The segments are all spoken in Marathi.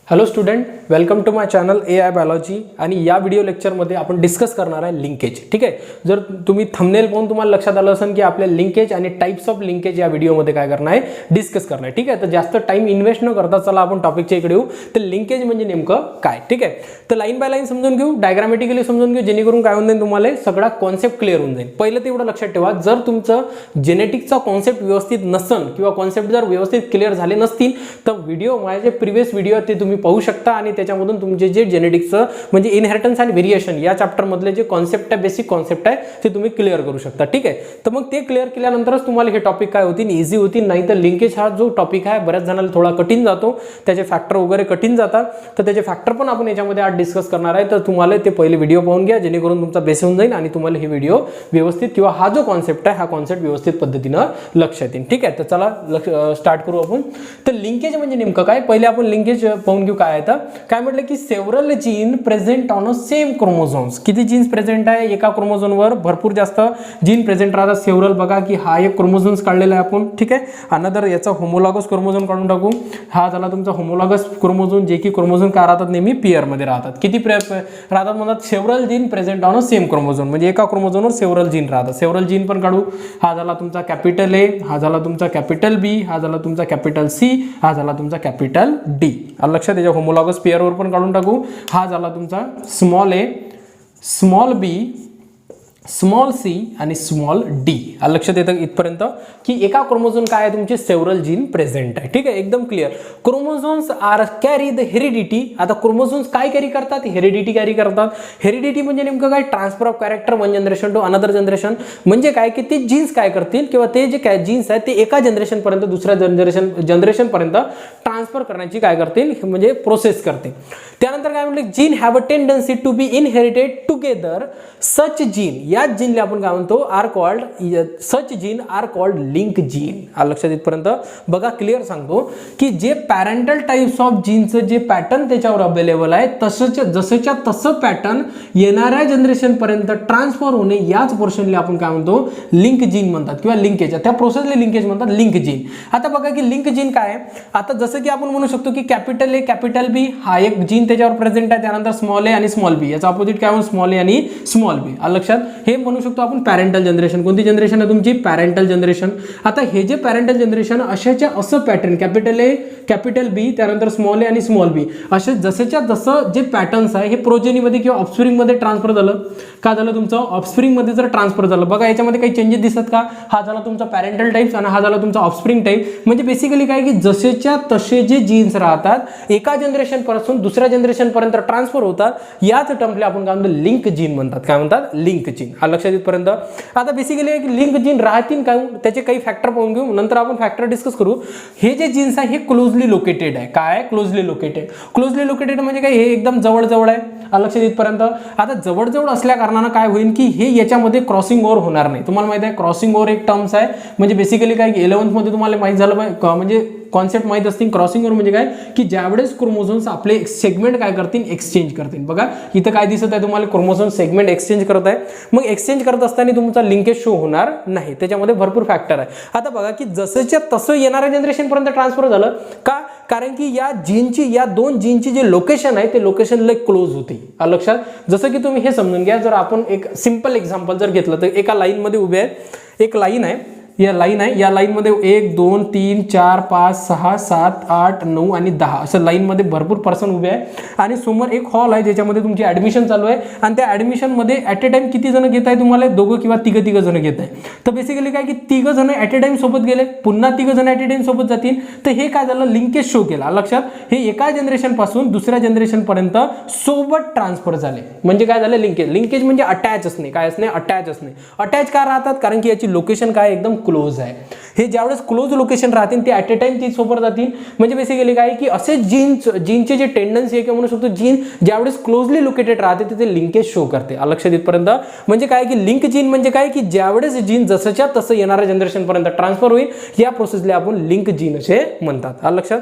Hello student, welcome to my channel AI biology. आणि या व्हिडिओ लेक्चरमध्ये आपण डिस्कस करणार आहे लिंकेज. ठीक आहे, जर तुम्ही थंबनेल पाहून तुम्हाला लक्षात आलं असेल की आपल्या लिंकेज आणि टाइप्स ऑफ लिंकेज या व्हिडिओमध्ये काय करणार आहे, डिस्कस करणार आहे. ठीक आहे, तर जास्त टाइम इन्व्हेस्ट न करता चला आपण टॉपिकच्या इकडे येऊ. तर लिंकेज म्हणजे नेमकं काय. ठीक आहे, तर लाईन बाय लाईन समजून घेऊ, डायग्रामॅटिकली समजून घेऊ, जेणेकरून काय होऊन जाईल तुम्हाला सगळा कॉन्सेप्ट क्लिअर होऊन जाईल. पहिलं तेवढं लक्षात ठेवा, जर तुमचं जेनेटिक्सचा कॉन्सेप्ट व्यवस्थित नसेल किंवा कॉन्सेप्ट जर व्यवस्थित क्लिअर झाले नसतील तर व्हिडिओ माझे प्रिव्हियस व्हिडिओ ते तुम्ही पाहू शकता आणि त्याच्यामधून तुमचे जे जेनेटिक्सचं म्हणजे इनहेरिटन्स आणि व्हेरिएशन या चॅप्टर मधले जे कॉन्सेप्ट आहे, बेसिक कॉन्सेप्ट आहे, ते तुम्ही क्लिअर करू शकता. ठीक आहे, तर मग ते क्लिअर केल्यानंतरच तुम्हाला हे टॉपिक काय होतील, इझी होतील. नाही तर लिंकेज हा जो टॉपिक आहे बऱ्याच जणांना थोडा कठीण जातो, त्याचे फॅक्टर वगैरे कठीण जातात. तर त्याचे फॅक्टर पण आपण याच्यामध्ये आज डिस्कस करणार आहे. तर तुम्हाला ते पहिले व्हिडिओ पाहून घ्या, जेणेकरून तुमचा बेस होऊन जाईल आणि तुम्हाला हे व्हिडिओ व्यवस्थित किंवा हा जो कॉन्सेप्ट आहे हा कॉन्सेप्ट व्यवस्थित पद्धतीनं लक्षात येईल. ठीक आहे, तर चला स्टार्ट करू आपण. तर लिंकेज म्हणजे नेमकं काय, पहिले आपण लिंकेज पाहून घेऊ. काय आहे तर काय म्हटलं की several gene present on a same chromosomes. किती जीन्स प्रेझेंट आहे एका क्रोमोझोमवर, भरपूर जास्त जीन प्रेझेंट राहतात. सेव्हरल बघा की हा एक क्रोमोझोम्स काढलेला आहे आपण. ठीक आहे, अनदर याचा होमोलॉगस क्रोमोझोम काढून टाकू. हा झाला तुमचा होमोलॉगस क्रोमोझोम, जे की क्रोमोझोम काय राहतात, नेहमी पेअर मध्ये राहतात. किती राहतात म्हणतात, several gene present on a same chromosome, म्हणजे एका क्रोमोझोमवर सेव्हरल जीन राहतात. सेव्हरल जीन पण काढू. हा झाला तुमचा कॅपिटल ए, हा झाला तुमचा कॅपिटल बी, हा झाला तुमचा कॅपिटल सी, हा झाला तुमचा कॅपिटल डी. लक्षात, त्याच्या होमोलॉगस पेअरवर पण काढून टाकू. हा झाला तुमचा small A, small B, small C आणि स्मॉल डी. लक्षात येतं इथपर्यंत की एका क्रोमोझोम काय आहे, तुमचे सेव्हरल जीन प्रेझेंट आहे. ठीक आहे, एकदम clear. Chromosomes are carry the heredity. आता क्रोमोझोम्स काय कॅरी करतात, हेरिडिटी कॅरी करतात. हेरिडिटी म्हणजे नेमकं काय, transfer of character one generation to another generation. म्हणजे काय की ते जीन्स काय करतील किंवा ते जे काय जीन्स आहेत ते एका जनरेशन पर्यंत दुसऱ्या जनरेशन पर्यंत ट्रान्सफर करण्याची काय करतील, म्हणजे प्रोसेस करते. त्यानंतर काय म्हटलं, gene have a tendency to be inherited together. Such gene, या जीनला आपण काय म्हणतो, are called, such gene are called link gene. लक्षात येतपर्यंत बघा, क्लिअर सांगतो की जे पॅरेंटल टाइप्स ऑफ जीनचं जे पॅटर्न त्याच्यावर अवेलेबल आहे तसंच जसंच्या तसं पॅटर्न येणाऱ्या जनरेशन पर्यंत ट्रान्सफर होणे, याच पोर्शनला आपण काय म्हणतो, लिंक जीन म्हणतात किंवा लिंकेज. त्या प्रोसेसला लिंकेज म्हणतात, लिंक जीन. आता बघा की लिंक जीन काय आहे. आता जसं की आपण म्हणू शकतो की कॅपिटल ए कॅपिटल बी हा एक जीन त्याच्यावर प्रेझेंट आहे. त्यानंतर स्मॉल ए आणि स्मॉल बी, याचा ऑपोजिट काय म्हणून स्मॉल ए आणि स्मॉल बी. लक्षात, हे म्हणू शकतो आपण पॅरेंटल जनरेशन. कोणती जनरेशन आहे तुमची, पॅरेंटल जनरेशन. आता हे जे पॅरेंटल जनरेशन अशाच्या असं पॅटर्न, कॅपिटल ए कॅपिटल बी त्यानंतर स्मॉल ए आणि स्मॉल बी, असे जसेच्या जसं जे पॅटर्न्स आहे हे प्रोजेनीमध्ये किंवा ऑफस्प्रिंग मध्ये ट्रान्सफर झालं. का झालं, तुमचं ऑफस्प्रिंग मध्ये जर ट्रान्सफर झालं, बघा याच्यामध्ये काही चेंजेस दिसत का. हा झाला तुमचा पॅरेंटल टाइप्स आणि हा झाला तुमचा ऑफस्प्रिंग टाइप. म्हणजे बेसिकली काय की जसेच्या तसे जे जीन्स राहतात एका जनरेशन पासून दुसऱ्या जनरेशन पर्यंत ट्रान्सफर होतात, याच टर्मला आपण काय म्हणतो, लिंक जीन म्हणतात. काय म्हणतात, लिंक जीन. लक्षात येतपर्यंत आता बेसिकली लिंक जीन राहतील काय, त्याचे काही फॅक्टर पाहून घेऊ, नंतर आपण फॅक्टर डिस्कस करू. हे जे जीन्स आहे हे क्लोजली लोकेटेड आहे. काय, क्लोजली लोकेटेड. क्लोजली लोकेटेड म्हणजे काय, हे एकदम जवळ आहे. लक्षात येतपर्यंत आता जवळ असल्या कारणानं काय होईल की हे याच्यामध्ये क्रॉसिंग ओव्हर होणार नाही. तुम्हाला माहिती आहे क्रॉसिंग ओव्हर एक टर्म्स आहे. म्हणजे बेसिकली काय की 11th मध्ये तुम्हाला माहित झालं म्हणजे कॉन्सेप्ट माहित असतील. क्रॉसिंग ओव्हर म्हणजे काय की ज्यावेळेस क्रोमोझोम्स आपले सेगमेंट काय करतील, एक्सचेंज करतील. बघा इथं काय दिसत आहे तुम्हाला, क्रोमोझोम सेगमेंट एक्सचेंज करत आहे. मग एक्सचेंज करत असताना तुमचा लिंकेज शो होणार नाही, त्याच्यामध्ये भरपूर फॅक्टर आहे. आता बघा की जसंच्या तसं येणाऱ्या जनरेशन पर्यंत ट्रान्सफर झालं का, कारण की या जीनची, या दोन जीनची जे लोकेशन आहे ते लोकेशनला क्लोज होते. लक्षात, जसं की तुम्ही हे समजून घ्या, जर आपण एक सिंपल एक्झाम्पल जर घेतलं तर एका लाईन मध्ये उभे आहे, एक लाईन आहे, या लाईन आहे, या लाईन मध्ये 1 2 3 4 5 6 7 8 9 आणि 10 असं लाईन मध्ये भरपूर पर्सन उभे आहे. आणि समोर एक हॉल आहे ज्याच्यामध्ये तुमची ऍडमिशन चालू आहे. आणि त्या ऍडमिशन मध्ये ऍट ए टाइम किती जण घेत आहे, तुम्हाला दोघं किंवा तिघ जण घेत आहे. तर बेसिकली काय की तिघ जण ऍट ए टाइम सोबत गेले, पुन्हा तिघ जण ऍट ए टाइम सोबत जातील. तर हे काय झालं, लिंकेज शो केला. लक्षात, हे एका जनरेशन पासून दुसऱ्या जनरेशन पर्यंत सोबत ट्रान्सफर झाले. म्हणजे काय झालं, लिंकेज. लिंकेज म्हणजे अटॅच असणे. काय असणे, अटॅच असणे. अटॅच का राहतात, कारण की याची लोकेशन काय एकदम क्लोज आहे. हे ज्यावेळेस क्लोज लोकेशन राहतील ते ऍट ए टाइम ती सोबत जातील. म्हणजे बेसिकली काय की असे जीनचे जे टेंडन्सी आहे किंवा म्हणू शकतो जीन ज्यावेळेस क्लोजली लोकेटेड राहते ते लिंकेज शो करते. लक्षात येतपर्यंत म्हणजे काय की लिंक जीन म्हणजे काय की ज्यावेळेस जीन जसंच्या तसं येणाऱ्या जनरेशन पर्यंत ट्रान्सफर होईल, या प्रोसेसला आपण लिंक जीन असे म्हणतात. लक्षात,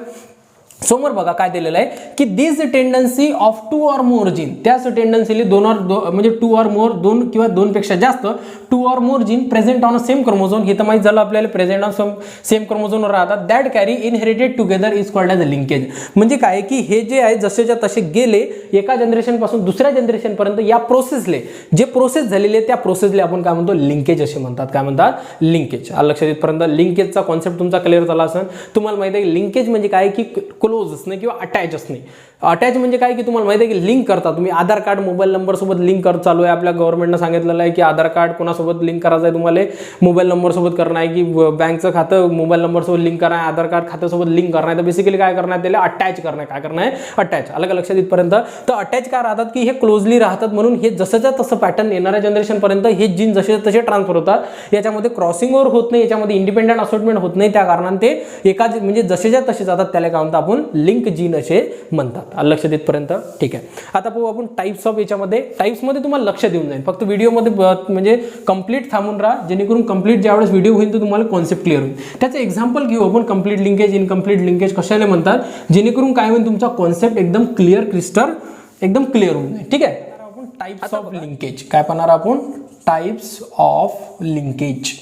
समोर बघा काय दिलेलं आहे की this tendency of 2 or more gene, त्याच टेंडन्सीले म्हणजे 2 or more, 2 किंवा 2 पेक्षा जास्त 2 or more gene present on a same chromosome, हे तर माहित झालं आपल्याला, प्रेझेंट ऑन सेम क्रोमोझोमवर राहतात, that carry inherited together is called as a linkage. म्हणजे काय की हे जे आहे जसेच्या तसे गेले एका जनरेशन पासून दुसऱ्या जनरेशन पर्यंत, या प्रोसेसले जे प्रोसेस झालेले त्या प्रोसेसले आपण काय म्हणतो लिंकेज असे म्हणतात. काय म्हणतात लिंकेज. लक्षात येतपर्यंत लिंकेजचा कॉन्सेप्ट तुमचा क्लिअर झाला असेल. तुम्हाला माहिती आहे लिंकेज म्हणजे काय की क्लोज असणे किंवा अटॅच असणे. अटॅच म्हणजे काय की तुम्हाला माहिती आहे की लिंक करता तुम्ही, आधार कार्ड मोबाईल नंबर सोबत लिंक कर चालू आहे, आपल्या गव्हर्नमेंटनं सांगितलेलं आहे की आधार कार्ड कोणासोबत लिंक करायचं आहे, तुम्हाला मोबाईल नंबर सोबत करणं आहे, की बँकचं खातं मोबाईल नंबर सोबत लिंक करणं आहे, आधार कार्ड खात्यासोबत लिंक करणं आहे. तर बेसिकली काय करणं आहे त्याला अटॅच करणं आहे. काय करणं आहे अटॅच. अलग लक्षात इथपर्यंत. तर अटॅच काय राहतात की हे क्लोजली राहतात, म्हणून हे जसंच्या तसं पॅटर्न येणाऱ्या जनरेशन पर्यंत हे जीन जसे तसे ट्रान्सफर होतात. याच्यामध्ये क्रॉसिंग ओव्हर होत नाही, याच्यामध्ये इंडिपेंडंट असॉर्टमेंट होत नाही, त्या कारणाने ते एका म्हणजे जसेच्या तसे जातात, त्याला काय म्हणतात आपण लिंक जीन असे म्हणतात. लक्षात येतपर्यंत ठीक आहे. आता पाहू आपण टाइप्स ऑफ. याच्यामध्ये टाइप्समध्ये तुम्हाला लक्ष देऊन जाईल, फक्त व्हिडिओमध्ये म्हणजे कंप्लीट थांबून राहा, जेणेकरून कंप्लीट ज्यावेळेस व्हिडिओ होईल तर तुम्हाला कॉन्सेप्ट क्लिअर होईल. त्याचं एक्झाम्पल घेऊ आपण. कंप्लीट लिंकेज, इनकम्प्लीट लिंकेज कशाला म्हणतात, जेणेकरून काय होईल तुमचा कॉन्सेप्ट एकदम क्लिअर एकदम क्लिअर होऊन जाईल. ठीक आहे. आपण टाइप्स ऑफ लिंकेज काय पाहणार आपण, types of linkage.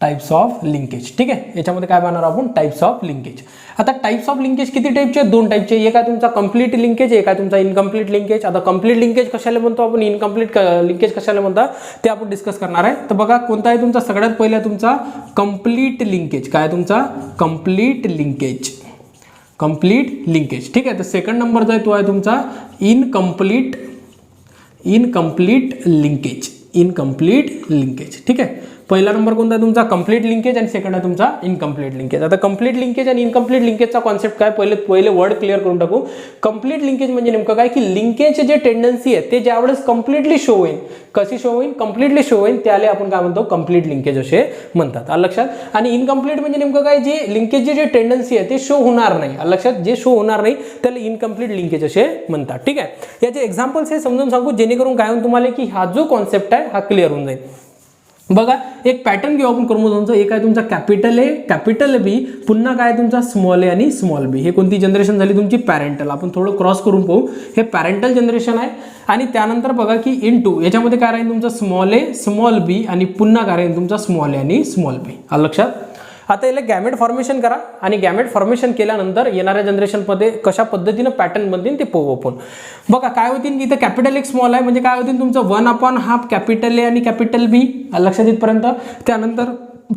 Types of linkage. ठीक आहे. याच्यामध्ये काय पाहणार आपण टाइप्स ऑफ लिंकेज. आता टाइप्स ऑफ लिंकेज किती टाइपचे, 2 टाइपचे. एक आहे तुमचा कंप्लीट लिंकेज, एक आहे तुमचा इनकम्प्लीट लिंकेज. आता कंप्लीट लिंकेज कशाला म्हणतो आपण, इनकम्प्लीट लिंकेज कशाला म्हणतात ते आपण डिस्कस करणार आहे. तर बघा कोणता आहे तुमचा सगळ्यात पहिला तुमचा कंप्लीट लिंकेज. काय तुमचा कंप्लीट लिंकेज. Complete linkage. ठीक आहे. तर सेकंड नंबर जो आहे तो आहे तुमचा इनकम्प्लीट लिंकेज. Incomplete linkage. ठीक आहे. पहिला नंबर कोणता आहे तुमचा कंप्लीट लिंकेज आणि सेकंड आहे तुमचा इनकम्प्लीट लिंकेज. आता कंप्लीट लिंकेज आणि इनकम्प्लीट लिंकेजचा कॉन्सेप्ट काय, पहिले वर्ड क्लिअर करून टाकू. कंप्लीट लिंकेज म्हणजे नेमकं काय की लिंकेज जे टेंडन्सी आहे ते ज्यावेळेस कंप्लीटली शो होईल, कशी शो होईल, कंप्लीटली शो होईल, त्याला आपण काय म्हणतो कंप्लीट लिंकेज असे म्हणतात. लक्षात. आणि इनकम्प्लीट म्हणजे नेमकं काय, जे लिंकेजची जे टेंडन्सी आहे ते शो होणार नाही. लक्षात. जे शो होणार नाही त्याला इनकम्प्लीट लिंकेज असे म्हणतात. ठीक आहे. याचे एक्झाम्पल्स हे समजून सांगू, जेणेकरून काय होईल तुम्हाला की हा जो कॉन्सेप्ट आहे हा क्लिअर होऊन जाईल. बघा एक पॅटर्न घेऊ आपण क्रोमोझोमचा. एक आहे तुमचा कॅपिटल ए, कॅपिटल बी, पुन्हा काय तुमचा स्मॉल ए आणि स्मॉल बी. हे कोणती जनरेशन झाली तुमची पॅरेंटल. आपण थोडं क्रॉस करून पाहू. हे पॅरेंटल जनरेशन आहे. आणि त्यानंतर बघा की इनटू याच्यामध्ये काय राहील तुमचा स्मॉल ए, स्मॉल बी आणि पुन्हा काय राहील तुमचा स्मॉल ए आणि स्मॉल बी. लक्षात. आता याला गॅमेट फॉर्मेशन करा आणि गॅमेट फॉर्मेशन केल्यानंतर येणाऱ्या जनरेशनमध्ये कशा पद्धतीनं पॅटर्न बनतील ते पाहू आपण. बघा काय होतील की इथं कॅपिटल एक स्मॉल आहे, म्हणजे काय होतील तुमचं 1/2 कॅपिटल ए आणि कॅपिटल बी. लक्षात येतपर्यंत. त्यानंतर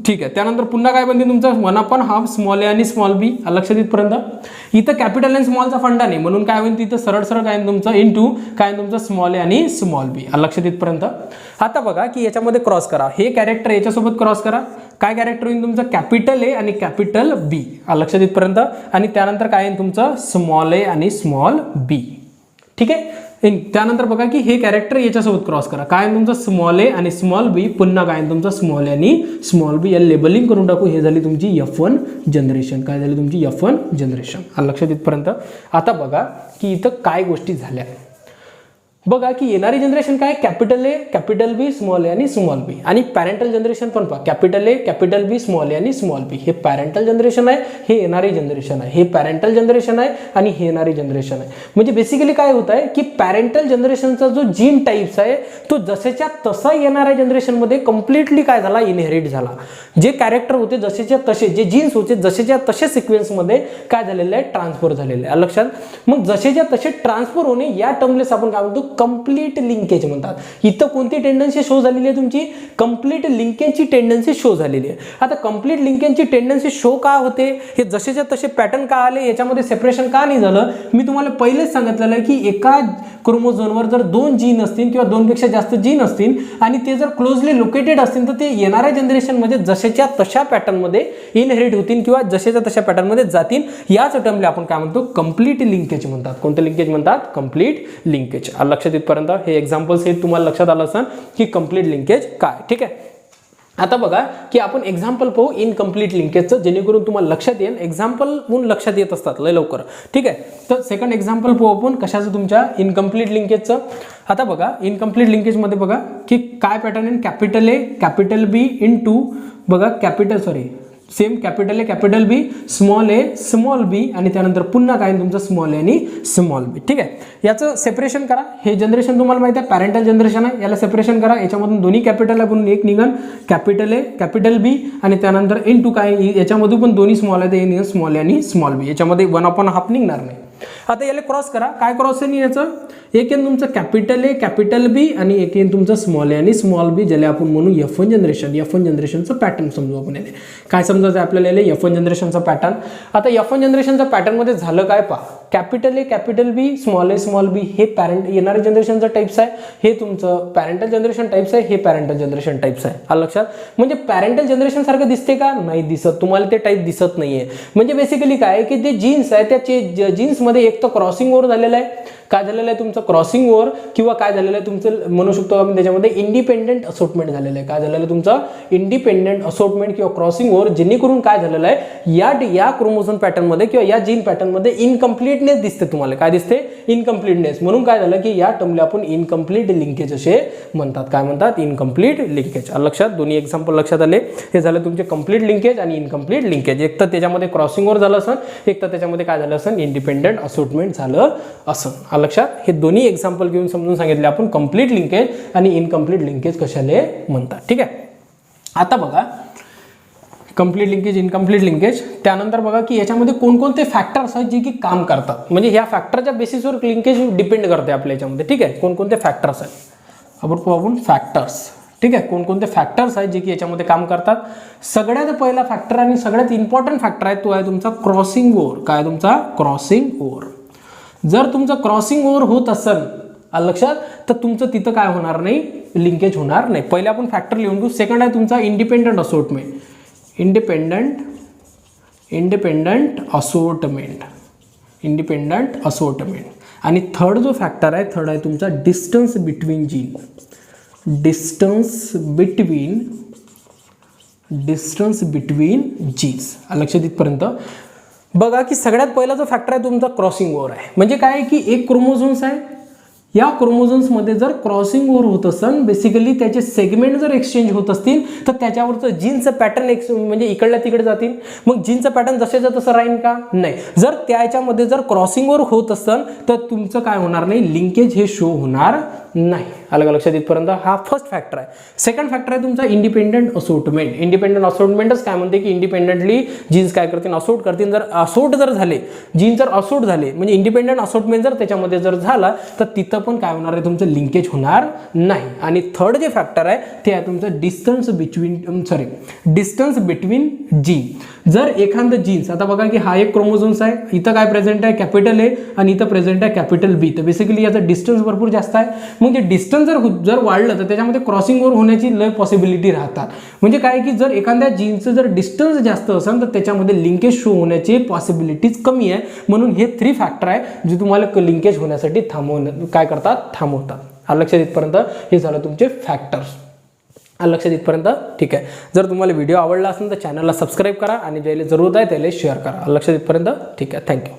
ठीक आहे. त्यानंतर पुन्हा काय बनते तुमचं 1/2 स्मॉल ए आणि स्मॉल बी. लक्षात येतपर्यंत. इथं कॅपिटल आणि स्मॉलचा फंडा नाही, म्हणून काय होईल तिथं सरळ काय तुमचं इनटू काय तुमचं स्मॉल ए आणि स्मॉल बी. लक्षात येतपर्यंत. आता बघा की याच्यामध्ये क्रॉस करा. हे कॅरेक्टर याच्यासोबत क्रॉस करा. काय कॅरेक्टर होईल तुमचं कॅपिटल ए आणि कॅपिटल बी. लक्षात येतपर्यंत. आणि त्यानंतर काय येईल तुमचं स्मॉल ए आणि स्मॉल बी. ठीक आहे. त्यानंतर बघा की हे कॅरेक्टर याच्यासोबत क्रॉस करा. काय तुमचं स्मॉल ए आणि स्मॉल बी, पुन्हा काय तुमचं स्मॉल ए आणि स्मॉल बी. या लेबलिंग करून टाकू. हे झाली तुमची F1 जनरेशन. काय झाली तुमची F1 जनरेशन. लक्षात येतपर्यंत. आता बघा की इथं काय गोष्टी झाल्या. बघा की येणारी जनरेशन काय capital A, capital B, small A आणि स्मॉल बी. आणि पॅरेंटल जनरेशन पण पहा capital A, capital B, small A आणि स्मॉल बी. हे पॅरेंटल जनरेशन आहे, हे येणारी जनरेशन आहे. हे पॅरेंटल जनरेशन आहे आणि हे येणारी जनरेशन आहे. म्हणजे बेसिकली काय होत आहे की पॅरेंटल जनरेशनचा जो जीन टाइप्स आहे तो जसेच्या तसा येणाऱ्या जनरेशनमध्ये कम्प्लिटली काय झाला इनहेरिट झाला. जे कॅरेक्टर होते जसेच्या तसे, जे जीन्स होते जसेच्या तसे सिक्वेन्समध्ये काय झालेलं आहे ट्रान्सफर झालेलं आहे. लक्षात. मग जसेच्या तसे ट्रान्सफर होणे या टर्मलेस आपण काय म्हणतो कंप्लीट लिंकेज म्हणतात. इथं कोणती टेंडन्सी शो झालेली आहे तुमची कंप्लीट लिंकेजची टेंडन्सी शो झालेली आहे. आता कंप्लीट लिंकेजची टेंडन्सी शो का होते, हे जसेच्या तसे पॅटर्न का आले, याच्यामध्ये सेपरेशन का नाही झालं. मी तुम्हाला पहिलेच सांगितलेलं आहे की एका क्रोमोझोमवर जर 2 जीन असतील किंवा 2 पेक्षा जास्त जीन असतील आणि ते जर क्लोजली लोकेटेड असतील तर ते येणाऱ्या जनरेशनमध्ये जसेच्या तशा पॅटर्नमध्ये इनहेरिट होतील किंवा जसेच्या तशा पॅटर्नमध्ये जातील. याच टर्मला आपण काय म्हणतो कंप्लीट लिंकेज म्हणतात. कोणतं लिंकेज म्हणतात कंप्लीट लिंकेज. लक्षात येतपर्यंत हे एक्झाम्पल्स हे तुम्हाला लक्षात आलं असेल की कंप्लीट लिंकेज काय. ठीक आहे. आता बघा की आपण एक्झाम्पल पाहू इनकम्प्लीट लिंकेजचं, जेणेकरून तुम्हाला लक्षात येईल. एक्झाम्पल म्हणून लक्षात येत असतात लय लवकर. ठीक आहे. तर सेकंड एक्झाम्पल पाहू आपण कशाचं तुमच्या इनकम्प्लीट लिंकेजचं. आता बघा इनकम्प्लीट लिंकेजमध्ये बघा की काय पॅटर्न आहे capital A, capital B into बघा same capital A capital B, small A small B आणि त्यानंतर पुन्हा काय तुमचं स्मॉल ए आणि स्मॉल बी. ठीक आहे, याचं सेपरेशन करा. हे जनरेशन तुम्हाला माहिती आहे पॅरेंटल जनरेशन आहे, याला सेपरेशन करा. याच्यामधून दोन्ही कॅपिटल आहे म्हणून एक निघन कॅपिटल ए कॅपिटल बी आणि त्यानंतर इन टू काय याच्यामधून पण दोन्ही स्मॉल आहे, ते स्मॉल ए आणि स्मॉल बी. याच्यामध्ये 1/2 निघणार नाही. आता याला क्रॉस करा. काय क्रॉस आहे याचं, एक येईन तुमचं कॅपिटल ए कॅपिटल बी आणि एक येईन तुमचं स्मॉल ए आणि स्मॉल बी, ज्याला आपण म्हणू F1 जनरेशन. F1 जनरेशनचं पॅटर्न समजू आपण याने. काय समजायचं आपल्याला याला F1 जनरेशनचा पॅटर्न. आता F1 जनरेशनच्या पॅटर्नमध्ये झालं काय पहा, capital A capital B small B हे पॅरेंट येणारे जनरेशनचं टाईप्स आहे, हे तुमचं पॅरेंटल जनरेशन टाईप्स आहे, हे पॅरेंटल जनरेशन टाईप्स आहे. आलं लक्षात. म्हणजे पॅरेंटल जनरेशन सारखं दिसते का, नाही दिसत. तुम्हाला ते टाईप दिसत नाहीये. म्हणजे बेसिकली काय की ते जीन्स आहे त्या जीन्समध्ये एक तर क्रॉसिंग ओव्हर झालेलं आहे, काय झालेलं आहे तुमचं क्रॉसिंग ओव्हर, किंवा काय झालेलं आहे तुमचं म्हणू शकतो आपण त्याच्यामध्ये इंडिपेंडेंट असोर्टमेंट झालेलं आहे. काय झालेलं आहे तुमचं इंडिपेंडेंट असोर्टमेंट किंवा क्रॉसिंग ओव्हर, जेणेकरून काय झालेलं आहे या क्रोमोझोम पॅटर्नमध्ये किंवा या जीन पॅटर्नमध्ये इनकम्प्लीटनेस दिसते. तुम्हाला काय दिसते, इनकम्प्लीटनेस. म्हणून काय झालं की या टर्मला आपण इनकम्प्लीट लिंकेज असे म्हणतात. काय म्हणतात, इनकम्प्लीट लिंकेज. लक्षात, दोन्ही एक्झाम्पल लक्षात आले. हे झालं तुमचे कंप्लीट लिंकेज आणि इनकम्प्लीट लिंकेज. एक तर त्याच्यामध्ये क्रॉसिंग ओव्हर झालं असेल, एक तर त्याच्यामध्ये काय झालं असेल इंडिपेंडेंट असोर्टमेंट झालं असेल. लक्षात, हे दोन्ही एक्झाम्पल घेऊन समजून सांगितले आपण कंप्लीट लिंकेज आणि इनकम्प्लीट लिंकेज कशाले म्हणतात. ठीक आहे, आता बघा कंप्लीट लिंकेज इनकम्प्लीट लिंकेज. त्यानंतर बघा की याच्यामध्ये कोणकोणते फॅक्टर्स आहेत जे की काम करतात, म्हणजे ह्या फॅक्टरच्या बेसिसवर लिंकेज डिपेंड करते आपल्या याच्यामध्ये. ठीक आहे, कोणकोणते फॅक्टर्स आहेत आपण फॅक्टर्स. ठीक आहे, कोणकोणते फॅक्टर्स आहेत जे की याच्यामध्ये काम करतात. सगळ्यात पहिला फॅक्टर आणि सगळ्यात इम्पॉर्टंट फॅक्टर आहे तो आहे तुमचा क्रॉसिंग ओव्हर. काय तुमचा क्रॉसिंग ओव्हर. जर तुमचं क्रॉसिंग ओव्हर होत असेल लक्षात, तर तुमचं तिथं काय होणार नाही, लिंकेज होणार नाही. पहिले आपण फॅक्टर लिहून घेऊ. सेकंड आहे तुमचा इंडिपेंडंट असोर्टमेंट. Independent assortment. आणि थर्ड जो फॅक्टर आहे, थर्ड आहे तुमचा distance between gene. Distance between genes. लक्षात इथपर्यंत बघा की सगळ्यात पहिला जो फॅक्टर आहे तुमचा क्रॉसिंग ओव्हर आहे. म्हणजे काय आहे की एक क्रोमोझोम्स आहे, या क्रोमोझोम्समध्ये जर क्रॉसिंग ओव्हर होत असेल, बेसिकली त्याचे सेगमेंट जर एक्सचेंज होत असतील तर त्याच्यावरचं जीनचं पॅटर्न म्हणजे इकडल्या तिकडे जातील. मग जीनचं पॅटर्न जसेच्या तसं राहील का, नाही. जर त्याच्यामध्ये जर क्रॉसिंग ओव्हर होत असेल तर तुमचं काय होणार नाही, लिंकेज हे शो होणार नाही. अलग लक्षात इथपर्यंत हा फर्स्ट फॅक्टर आहे. सेकंड फॅक्टर आहे तुमचा इंडिपेंडंट असोर्टमेंट. इंडिपेंडंट असोर्टमेंटच काय म्हणते की इंडिपेंडंटली जीन्स काय करतील, असोर्ट करतील. जर असोर्ट जर झाले, जीन जर असोर्ट झाले म्हणजे इंडिपेंडंट असोर्टमेंट जर त्याच्यामध्ये जर झाला तर तिथं पण काय होणार आहे, तुमचं लिंकेज होणार नाही. आणि थर्ड जे फॅक्टर आहे ते आहे तुमचं डिस्टन्स बिटवीन जीन. जर एखादं जीन्स, आता बघा की हा एक क्रोमोझोम्स आहे, इथं काय प्रेझेंट आहे कॅपिटल ए आणि इथं प्रेझेंट आहे कॅपिटल बी, तर बेसिकली याचा डिस्टन्स भरपूर जास्त आहे. मग ते डिस्टन्स जर वाढलं तर त्याच्यामध्ये क्रॉसिंग ओव्हर होण्याची लय पॉसिबिलिटी राहतात. म्हणजे काय की जर एखाद्या जीनचं जर डिस्टन्स जास्त असेल तर त्याच्यामध्ये लिंकेज शो होण्याची पॉसिबिलिटीज कमी आहे. म्हणून हे 3 फॅक्टर आहे जे तुम्हाला लिंकेज होण्यासाठी थांबवतात. लक्षात इथपर्यंत हे झालं तुमचे फॅक्टर्स. लक्षात इथपर्यंत ठीक आहे. जर तुम्हाला व्हिडिओ आवडला असेल तर चॅनलला सबस्क्राईब करा आणि ज्याला जरूरत आहे त्याला शेअर करा. लक्षात इथपर्यंत ठीक आहे. थँक्यू.